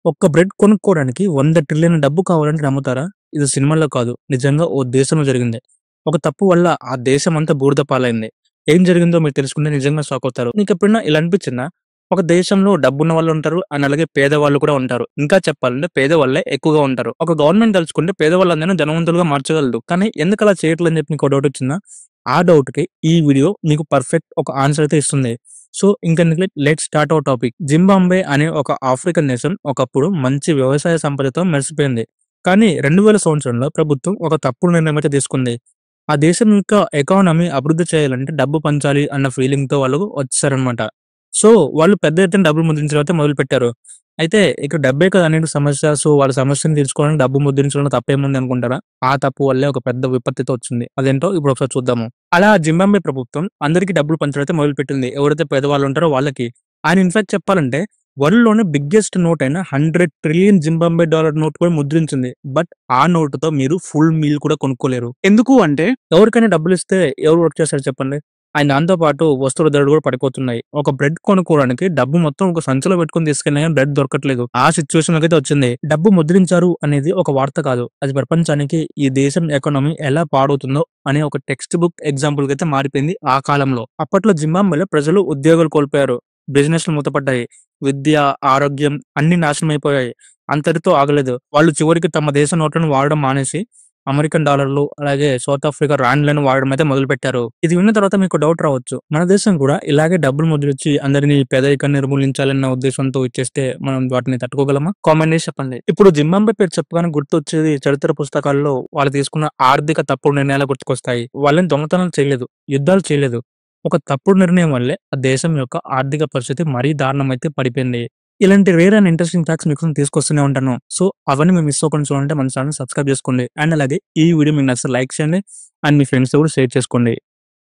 ఒక్క బ్రెడ్ కొనుక్కోవడానికి 100 ట్రిలియన్ డబ్బు కావాలంటే నమ్ముతారా? ఇది సినిమాల్లో కాదు. నిజంగా ఓ దేశంలో జరిగింది. ఒక తప్పు వల్ల ఆ దేశమంతా బూడిద పాలైంది. ఏం జరిగిందో మీరు తెలుసుకుంటే నిజంగా షాకవుతారు. మీకెప్పుడైనా ఇలా అనిపించిందా? ఒక దేశంలో డబ్బున్న వాళ్ళుంటారు. అండ్ అలాగే పేదవాళ్ళు కూడా ఉంటారు. ఇంకా చెప్పాలంటే పేదవాళ్ళే ఎక్కువగా ఉంటారు. ఒక గవర్నమెంట్ తలుచుకుంటే పేదవాళ్ళందరినీ ధనవంతులుగా మార్చగలదు. కానీ ఎందుకలా చేయట్లేదని చెప్పి మీకో డౌటొచ్చిందా? ఆ డౌట్‌కి ఈ వీడియో మీకు పర్ఫెక్ట్ ఒక ఆన్సర్ అయితే ఇస్తుంది. సో, ఇంకెందుకులే let's start our topic. Zimbabwe అనే ఒక ఆఫ్రికన్ దేశం ఒకప్పుడు మంచి వ్యవసాయ సంపదతో మెరిసిపోయింది. కానీ 2000 సంవత్సరంలో ప్రభుత్వం ఒక తప్పుడు నిర్ణయం అయితే తీసుకుంది. ఆ దేశం యొక్క ఎకానమీ అభివృద్ధి చేయాలంటే డబ్బు పంచాలి అన్న ఫీలింగ్‌తో వాళ్ళు వచ్చేసారనమాట. సో, వాళ్ళు పెద్ద ఎత్తున డబ్బులు ముద్రించడం అయితే మొదలుపెట్టారు. అయితే ఇక్కడ డబ్బే కదా అన్నిటికి సమస్య. సో, వాళ్ళ సమస్యను తీర్చుకోవడానికి డబ్బు ముద్రించడంలో తప్పేముంది అనుకుంటారా? ఆ తప్పు వల్లే ఒక పెద్ద విపత్తయితే వచ్చింది. అదేంటో ఇప్పుడు ఒకసారి చూద్దాము. అలా జింబాబ్వే ప్రభుత్వం అందరికీ డబ్బులు పంచడం అయితే మొదలుపెట్టింది. ఎవరైతే పేదవాళ్ళు ఉంటారో వాళ్ళకి. అండ్ ఇన్‌ఫాక్ట్ చెప్పాలంటే వరల్డ్‌లోనే బిగ్గెస్ట్ నోట్ అయిన 100 ట్రిలియన్ జింబాబ్వే డాలర్ నోట్ కూడా ముద్రించింది. బట్ ఆ నోట్‌తో మీరు ఫుల్ మీల్ కూడా కొనుక్కోలేరు. ఎందుకు అంటే ఎవరికైనా డబ్బులిస్తే ఎవరు వర్క్ చేస్తారు చెప్పండి? అండ్ దాంతో పాటు వస్తువుల ధరలు కూడా పడిపోతున్నాయి. ఒక బ్రెడ్ కొనుక్కోవడానికి డబ్బు మొత్తం ఒక సంచిలో పెట్టుకొని తీసుకెళ్ళినా గాని బ్రెడ్ దొరకట్లేదు. ఆ సిట్యుయేషన్‌లోకైతే వచ్చింది. డబ్బు ముద్రించారు అనేది ఒక వార్త కాదు. అది ప్రపంచానికి ఈ దేశం ఎకానమీ ఎలా పాడవుతుందో అనే ఒక టెక్స్ట్ బుక్ ఎగ్జాంపుల్‌గా అయితే మారిపోయింది ఆ కాలంలో. అప్పట్లో జింబాబ్వేలో ప్రజలు ఉద్యోగాలు కోల్పోయారు. బిజినెస్‌లు మూతపడ్డాయి. విద్య, ఆరోగ్యం అన్నీ నాశనమైపోయాయి. అంతటితో ఆగలేదు. వాళ్ళు చివరికి తమ దేశ నోట్లను వాడడం మానేసి అమెరికన్ డాలర్లు, అలాగే సౌత్ ఆఫ్రికా రాండ్‌లను వాడడం అయితే మొదలుపెట్టారు. ఇది విన్న తర్వాత మీకు డౌట్ రావచ్చు. మన దేశం కూడా ఇలాగే డబ్బులు ముద్రించి అందరిని పేదరికాన్ని నిర్మూలించాలన్న ఉద్దేశంతో ఇచ్చేస్తే మనం వాటిని తట్టుకోగలమా? కామెంట్ చేసి చెప్పండి. ఇప్పుడు జింబాబ్వే పేరు చెప్పగానే గుర్తొచ్చేది చరిత్ర పుస్తకాల్లో వాళ్ళు తీసుకున్న ఆర్థిక తప్పుడు నిర్ణయాలు గుర్తుకొస్తాయి. వాళ్ళేం దొంగతనాలు చేయలేదు. యుద్ధాలు చేయలేదు. ఒక తప్పుడు నిర్ణయం వల్లే ఆ దేశం యొక్క ఆర్థిక పరిస్థితి మరీ దారుణమైతే పడిపోయింది. ఇలాంటి రేర్ అండ్ ఇంట్రెస్టింగ్ ఫ్యాక్ట్స్ మీకోసం తీసుకొస్తూనే ఉంటాను. సో, అవన్నీ మీరు మిస్ అవ్వకుండా చూడాలంటే మన ఛానెల్ సబ్స్క్రైబ్ చేసుకోండి. అండ్ అలాగే ఈ వీడియో మీకు నచ్చితే లైక్ చేయండి. అండ్ మీ ఫ్రెండ్స్‌తో కూడా షేర్ చేసుకోండి.